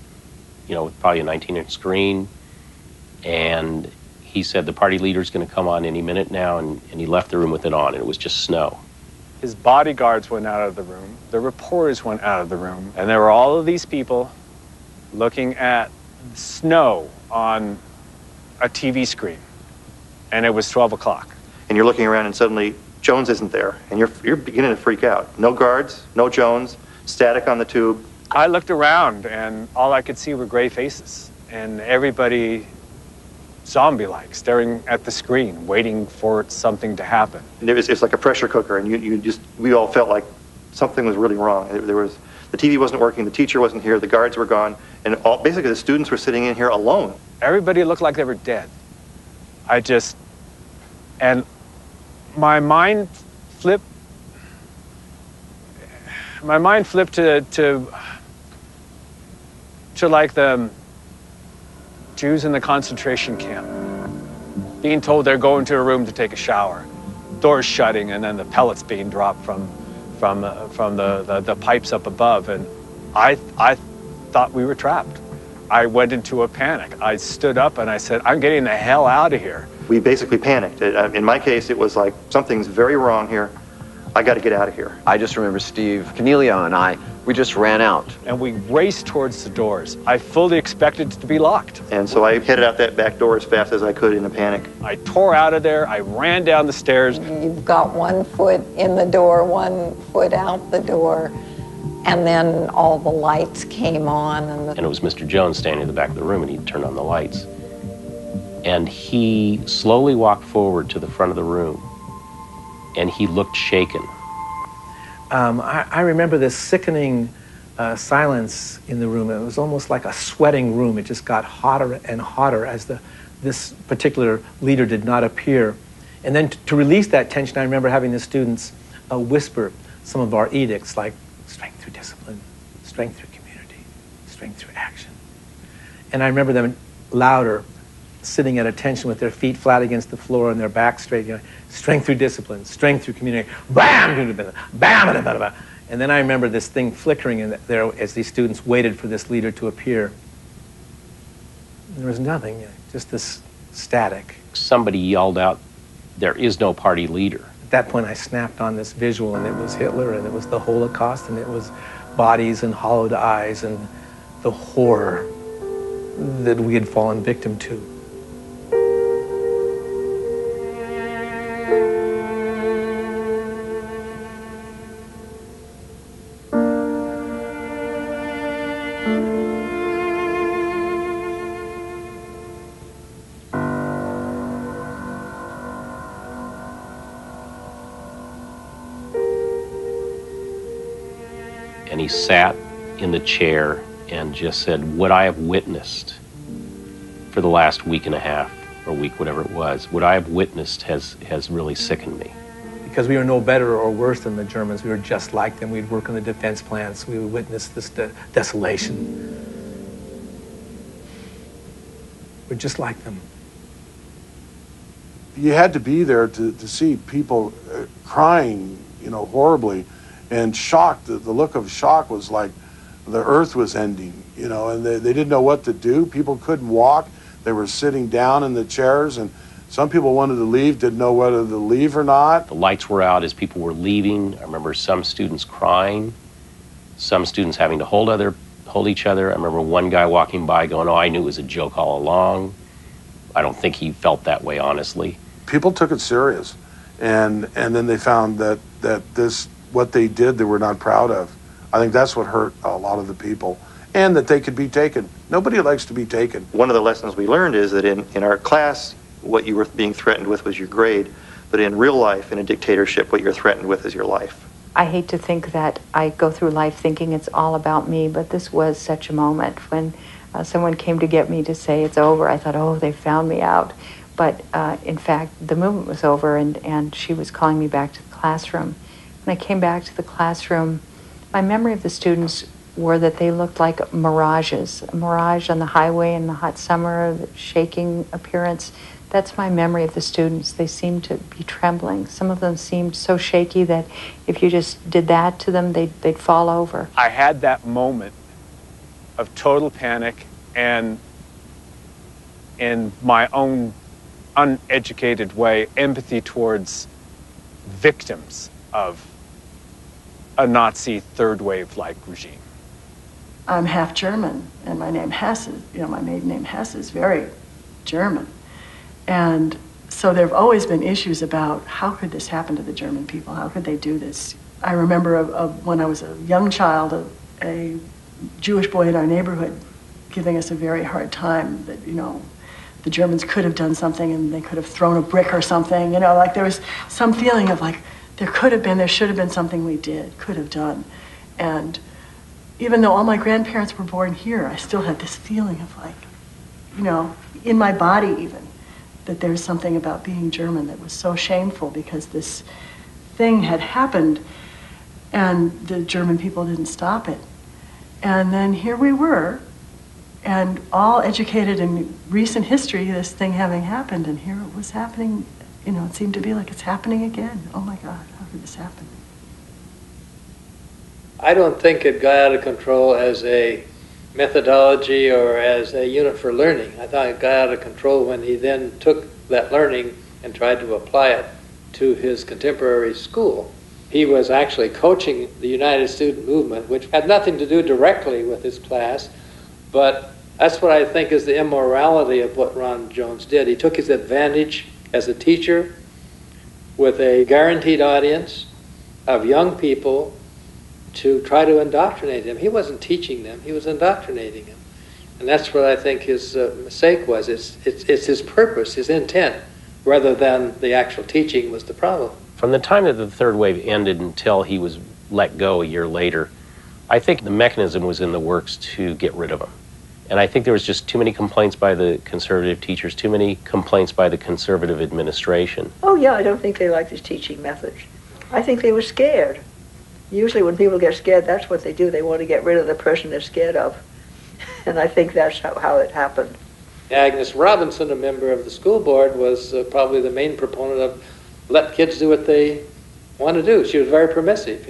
you know, with probably a 19-inch screen. And he said the party leader's going to come on any minute now, and he left the room with it on, and it was just snow. His bodyguards went out of the room, the reporters went out of the room, and there were all of these people looking at snow on a TV screen, and it was 12 o'clock. And you're looking around, and suddenly Jones isn't there, and you're beginning to freak out. No guards, no Jones, static on the tube. I looked around, and all I could see were gray faces, and everybody zombie-like, staring at the screen, waiting for something to happen. And it's like a pressure cooker, and we all felt like something was really wrong. The TV wasn't working, the teacher wasn't here, the guards were gone, and basically the students were sitting in here alone. Everybody looked like they were dead. And my mind flipped to like the Jews in the concentration camp, being told they're going to a room to take a shower, doors shutting, and then the pellets being dropped from the pipes up above, and I thought we were trapped. I went into a panic. I stood up and I said, I'm getting the hell out of here. We basically panicked. In my case, it was like, something's very wrong here. I got to get out of here. I just remember Steve Canelio and I, we just ran out. And we raced towards the doors. I fully expected it to be locked. And so I headed out that back door as fast as I could in a panic. I tore out of there. I ran down the stairs. You've got 1 foot in the door, 1 foot out the door. And then all the lights came on. And it was Mr. Jones standing in the back of the room, and he turned on the lights. And he slowly walked forward to the front of the room, and he looked shaken. I remember this sickening silence in the room. It was almost like a sweating room. It just got hotter and hotter as this particular leader did not appear. And then to release that tension, I remember having the students whisper some of our edicts, like strength through discipline, strength through community, strength through action. And I remember them louder, sitting at attention with their feet flat against the floor and their back straight, you know, strength through discipline, strength through community, bam, bam. And then I remember this thing flickering in there as these students waited for this leader to appear. There was nothing, just this static. Somebody yelled out, "There is no party leader." At that point, I snapped on this visual, and it was Hitler, and it was the Holocaust, and it was bodies and hollowed eyes and the horror that we had fallen victim to. And he sat in the chair and just said, what I have witnessed for the last week and a half, or week, whatever it was, what I have witnessed has really sickened me. Because we were no better or worse than the Germans, we were just like them. We'd work on the defense plants, we would witness this desolation. We're just like them. You had to be there to see people crying, horribly, and shocked. The look of shock was like the earth was ending, and they didn't know what to do. People couldn't walk. They were sitting down in the chairs, and some people wanted to leave, didn't know whether to leave or not. The lights were out as people were leaving. I remember some students crying, some students having to hold each other. I remember one guy walking by going, oh, I knew it was a joke all along. I don't think he felt that way, honestly. People took it serious, and then they found that this, what they did, they were not proud of. I think that's what hurt a lot of the people, and that they could be taken. Nobody likes to be taken. One of the lessons we learned is that in our class, what you were being threatened with was your grade, but in real life, in a dictatorship, what you're threatened with is your life. I hate to think that I go through life thinking it's all about me, but this was such a moment when someone came to get me to say it's over. I thought, oh, they found me out. But in fact, the movement was over, and she was calling me back to the classroom. When I came back to the classroom, my memory of the students were that they looked like mirages. A mirage on the highway in the hot summer, the shaking appearance. That's my memory of the students. They seemed to be trembling. Some of them seemed so shaky that if you just did that to them, they'd fall over. I had that moment of total panic and, in my own uneducated way, empathy towards victims of a Nazi third wave-like regime. I'm half German, and my name Hess is, my maiden name Hess is very German. And so there have always been issues about how could this happen to the German people? How could they do this? I remember when I was a young child, a Jewish boy in our neighborhood giving us a very hard time that, the Germans could have done something and they could have thrown a brick or something, like there was some feeling of like, there should have been something we could have done. And even though all my grandparents were born here, I still had this feeling of like, in my body even, that there's something about being German that was so shameful because this thing had happened and the German people didn't stop it. And then here we were, and all educated in recent history, this thing having happened, and here it was happening, it seemed to be like it's happening again. Oh my God, how could this happen? I don't think it got out of control as a methodology or as a unit for learning. I thought it got out of control when he then took that learning and tried to apply it to his contemporary school. He was actually coaching the United Student Movement, which had nothing to do directly with his class, but that's what I think is the immorality of what Ron Jones did. He took his advantage as a teacher with a guaranteed audience of young people to try to indoctrinate them. He wasn't teaching them, he was indoctrinating them. And that's what I think his mistake was. It's his purpose, his intent, rather than the actual teaching was the problem. From the time that the third wave ended until he was let go a year later, I think the mechanism was in the works to get rid of him. And I think there was just too many complaints by the conservative teachers, too many complaints by the conservative administration. Oh yeah, I don't think they liked his teaching methods. I think they were scared. Usually when people get scared, that's what they do. They want to get rid of the person they're scared of. And I think that's how it happened. Agnes Robinson, a member of the school board, was probably the main proponent of let kids do what they want to do. She was very permissive,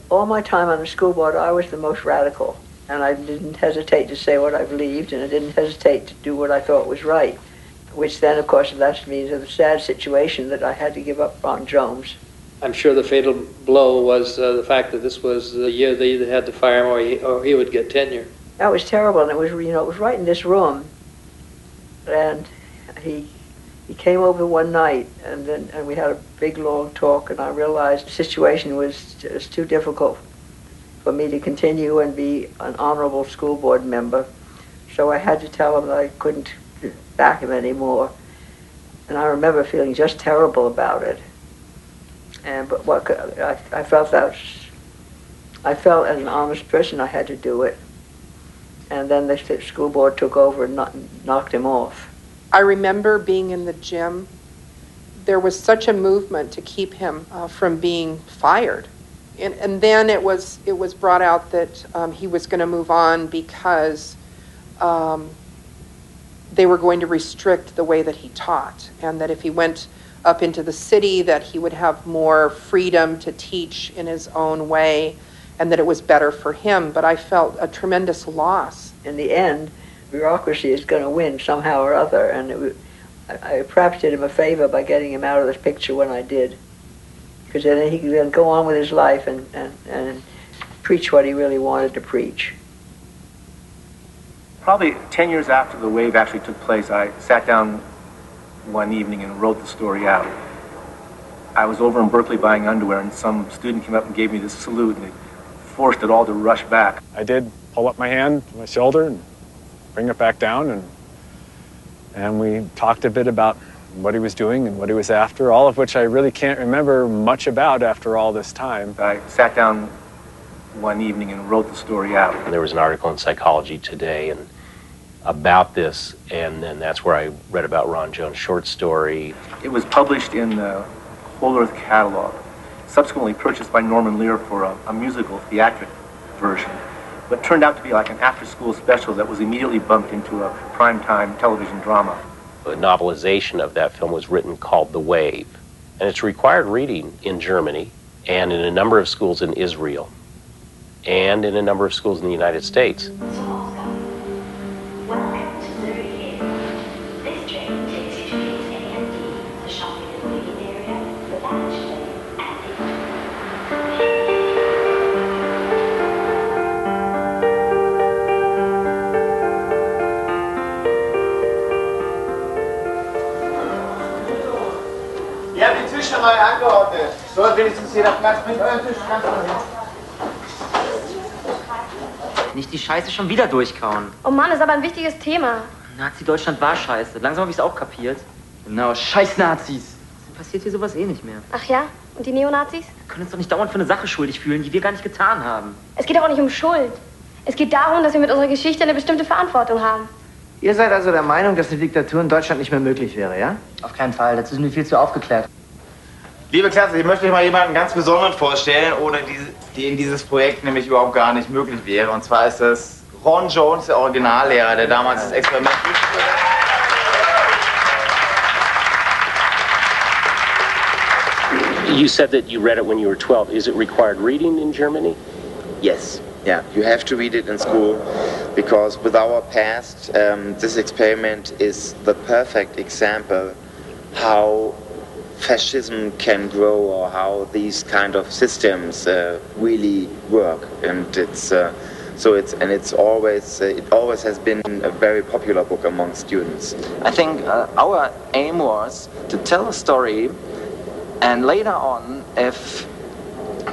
All my time on the school board, I was the most radical. And I didn't hesitate to say what I believed, and I didn't hesitate to do what I thought was right. Which then, of course, left me in a sad situation that I had to give up Ron Jones. I'm sure the fatal blow was the fact that this was the year they either had to fire him or he would get tenure. That was terrible, and it was, you know, it was right in this room. And he came over one night, and we had a big long talk, and I realized the situation was just too difficult for me to continue and be an honorable school board member. So I had to tell him that I couldn't back him anymore. And I remember feeling just terrible about it. But I felt as an honest person I had to do it. And then the school board took over and knocked him off. I remember being in the gym. There was such a movement to keep him from being fired. And then it was brought out that he was going to move on because they were going to restrict the way that he taught, and that if he went up into the city that he would have more freedom to teach in his own way, and that it was better for him. But I felt a tremendous loss. In the end, bureaucracy is going to win somehow or other, and I perhaps did him a favor by getting him out of this picture when I did, because then he could then go on with his life and preach what he really wanted to preach. Probably 10 years after the wave actually took place, I sat down one evening and wrote the story out. I was over in Berkeley buying underwear, and some student came up and gave me this salute, and they forced it all to rush back. I did pull up my hand to my shoulder and bring it back down, and we talked a bit about what he was doing and what he was after, all of which I really can't remember much about after all this time. I sat down one evening and wrote the story out. There was an article in Psychology Today and about this, and then that's where I read about Ron Jones' short story. It was published in the Whole Earth catalog, subsequently purchased by Norman Lear for a musical theatric version, but turned out to be like an after-school special that was immediately bumped into a primetime television drama. A novelization of that film was written called The Wave, and it's required reading in Germany and in a number of schools in Israel and in a number of schools in the United States. Ihr habt die Tische neu angeordnet. So hat wenigstens jeder Platz. Bringt euren Tisch ganz mal hin. Nicht die Scheiße schon wieder durchkauen. Oh Mann, ist aber ein wichtiges Thema. Nazi-Deutschland war scheiße. Langsam habe ich es auch kapiert. Genau, scheiß Nazis. Passiert hier sowas eh nicht mehr. Ach ja? Und die Neonazis? Wir können uns doch nicht dauernd für eine Sache schuldig fühlen, die wir gar nicht getan haben. Es geht auch nicht um Schuld. Es geht darum, dass wir mit unserer Geschichte eine bestimmte Verantwortung haben. Ihr seid also der Meinung, dass eine Diktatur in Deutschland nicht mehr möglich wäre, ja? Auf keinen Fall. Dazu sind wir viel zu aufgeklärt. Liebe Klasse, ich möchte euch mal jemanden ganz besonderen vorstellen, ohne den dieses Projekt nämlich überhaupt gar nicht möglich wäre. Und zwar ist das Ron Jones, der Originallehrer, der damals das Experiment durchgeführt hat. You said that you read it when you were 12. Is it required reading in Germany? Yes. Yeah, you have to read it in school because with our past, this experiment is the perfect example how fascism can grow or how these kind of systems really work, and it always has been a very popular book among students. I think our aim was to tell a story, and later on, if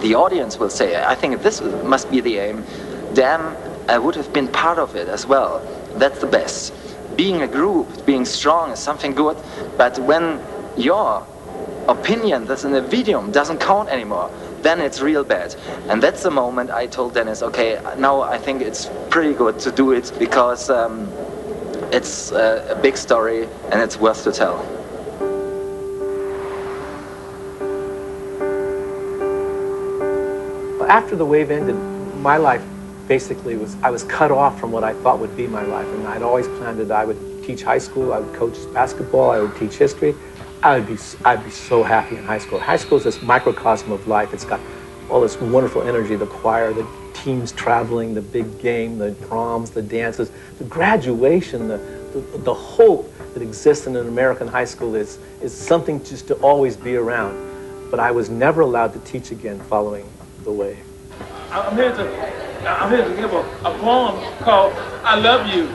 the audience will say, I think this must be the aim, then I would have been part of it as well. That's the best. Being a group, being strong is something good, but when your opinion that's in the video doesn't count anymore, then it's real bad. And that's the moment I told Dennis, okay, now I think it's pretty good to do it because it's a big story and it's worth to tell. After the wave ended, my life basically I was cut off from what I thought would be my life. And I'd always planned that I would teach high school, I would coach basketball, I would teach history. I'd be so happy in high school. High school is this microcosm of life. It's got all this wonderful energy, the choir, the teams traveling, the big game, the proms, the dances, the graduation, the hope that exists in an American high school is something just to always be around. but I was never allowed to teach again following the wave. I'm here to give a poem called I Love You.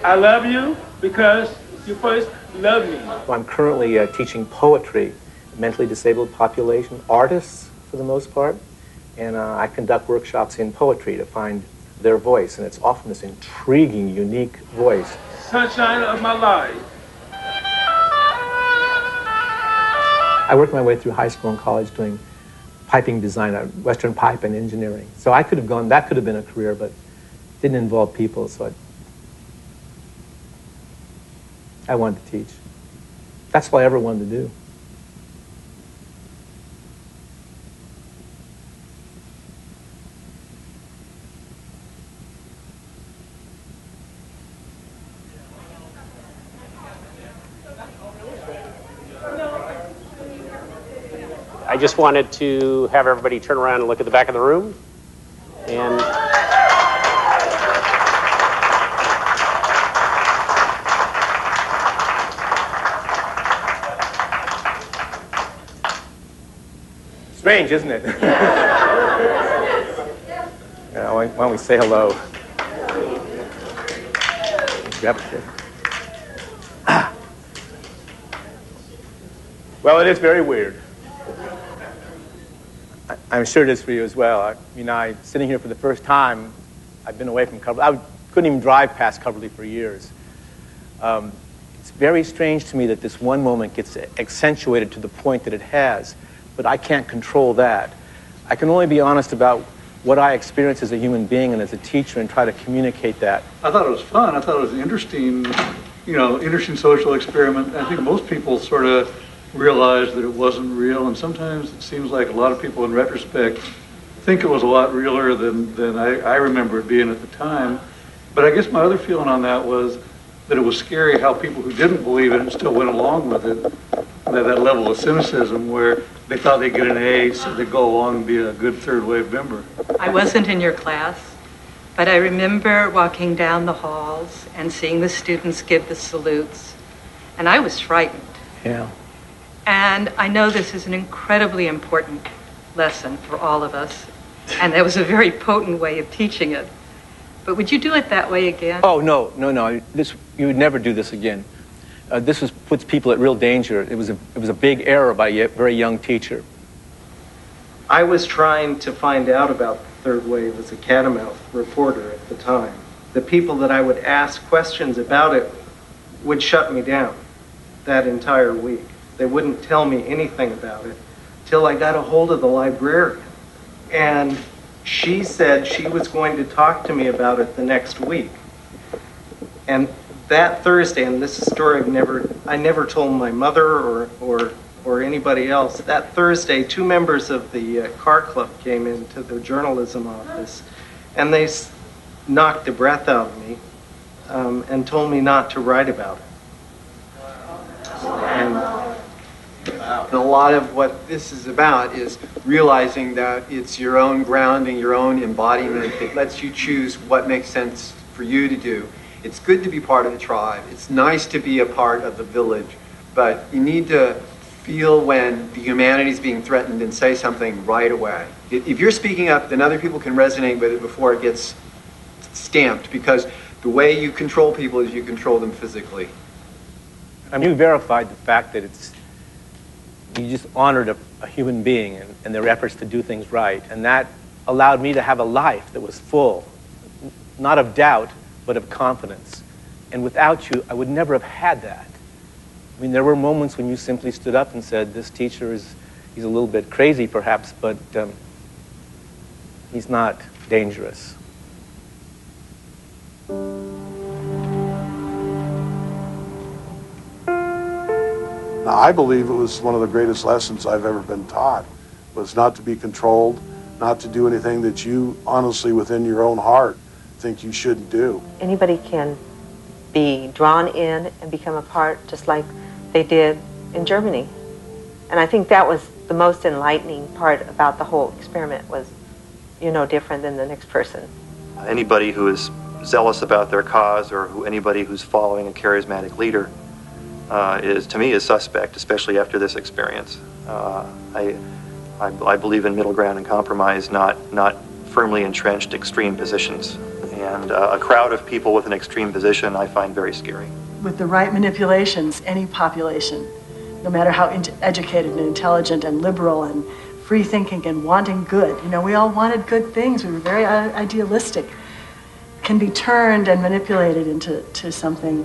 I love you because you first loved me. I'm currently teaching poetry, mentally disabled population, artists for the most part, and I conduct workshops in poetry to find their voice, and it's often this intriguing, unique voice. Sunshine of my life. I worked my way through high school and college doing piping design, Western pipe and engineering. So I could have gone, that could have been a career, but it didn't involve people, so I wanted to teach. That's what I ever wanted to do. I just wanted to have everybody turn around and look at the back of the room. And strange, isn't it? Yeah, why don't we say hello? Grab a chair. Well, it is very weird. I'm sure it is for you as well. Sitting here for the first time, I've been away from Coverly. I couldn't even drive past Coverly for years. It's very strange to me that this one moment gets accentuated to the point that it has, but I can't control that. I can only be honest about what I experience as a human being and as a teacher and try to communicate that. I thought it was fun. I thought it was an interesting social experiment. I think most people sort of realized that it wasn't real, and sometimes it seems like a lot of people in retrospect think it was a lot realer than I remember it being at the time. But I guess my other feeling on that was that it was scary how people who didn't believe it and still went along with it, that level of cynicism where they thought they'd get an A, so they'd go along and be a good third wave member. I wasn't in your class, but I remember walking down the halls and seeing the students give the salutes, and I was frightened. Yeah. And I know this is an incredibly important lesson for all of us, and that was a very potent way of teaching it. But would you do it that way again? Oh, no. You would never do this again. Puts people at real danger. It was a big error by a very young teacher. I was trying to find out about the third wave as a Catamount reporter at the time. The people that I would ask questions about it would shut me down that entire week. They wouldn't tell me anything about it till I got a hold of the librarian. And she said she was going to talk to me about it the next week. And that Thursday, and this is a story I never told my mother or anybody else. That Thursday, 2 members of the car club came into the journalism office, and they knocked the breath out of me and told me not to write about it. And a lot of what this is about is realizing that it's your own grounding, your own embodiment that lets you choose what makes sense for you to do. It's good to be part of the tribe. It's nice to be a part of the village, but you need to feel when the humanity is being threatened and say something right away. If you're speaking up, then other people can resonate with it before it gets stamped, because the way you control people is you control them physically. You verified the fact that you just honored a human being and their efforts to do things right. And that allowed me to have a life that was full, not of doubt, but of confidence. And without you, I would never have had that. I mean, there were moments when you simply stood up and said, this teacher he's a little bit crazy perhaps, but he's not dangerous. Now, I believe it was one of the greatest lessons I've ever been taught, was not to be controlled, not to do anything that you honestly within your own heart think you shouldn't do. Anybody can be drawn in and become a part, just like they did in Germany. And I think that was the most enlightening part about the whole experiment, was you're no different than the next person. Anybody who is zealous about their cause, or anybody who's following a charismatic leader, is, to me, is suspect, especially after this experience. I believe in middle ground and compromise, not firmly entrenched extreme positions. And a crowd of people with an extreme position I find very scary. With the right manipulations, any population, no matter how educated and intelligent and liberal and free thinking and wanting good, you know, we all wanted good things, we were very idealistic, can be turned and manipulated into something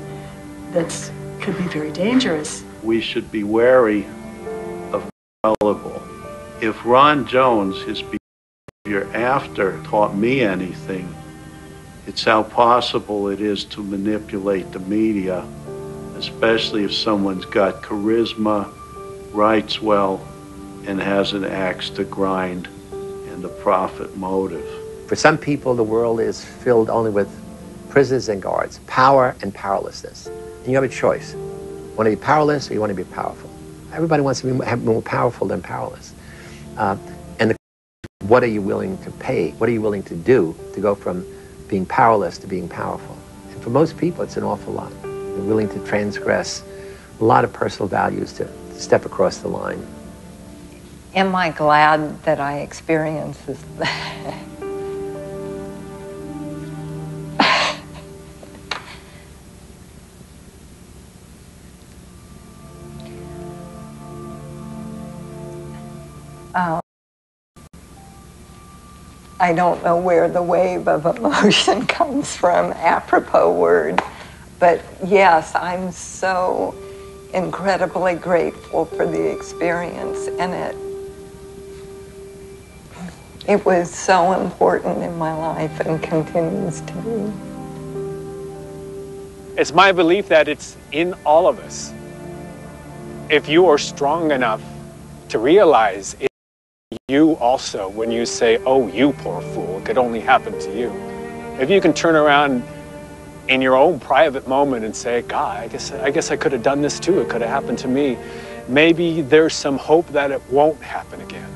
that could be very dangerous. We should be wary of gullible. If Ron Jones, his behavior after, taught me anything, it's how possible it is to manipulate the media, especially if someone's got charisma, writes well, and has an axe to grind and a profit motive. For some people, the world is filled only with prisoners and guards, power and powerlessness. And you have a choice. You want to be powerless or you want to be powerful? Everybody wants to be more powerful than powerless. What are you willing to pay? What are you willing to do to go from being powerless to being powerful? And for most people, it's an awful lot. They're willing to transgress a lot of personal values to step across the line. Am I glad that I experienced this? I don't know where the wave of emotion comes from, apropos word, but yes, I'm so incredibly grateful for the experience, and it was so important in my life and continues to be. It's my belief that it's in all of us. If you are strong enough to realize it, you also, when you say, oh, you poor fool, it could only happen to you. If you can turn around in your own private moment and say, God, I guess I could have done this too. It could have happened to me. Maybe there's some hope that it won't happen again.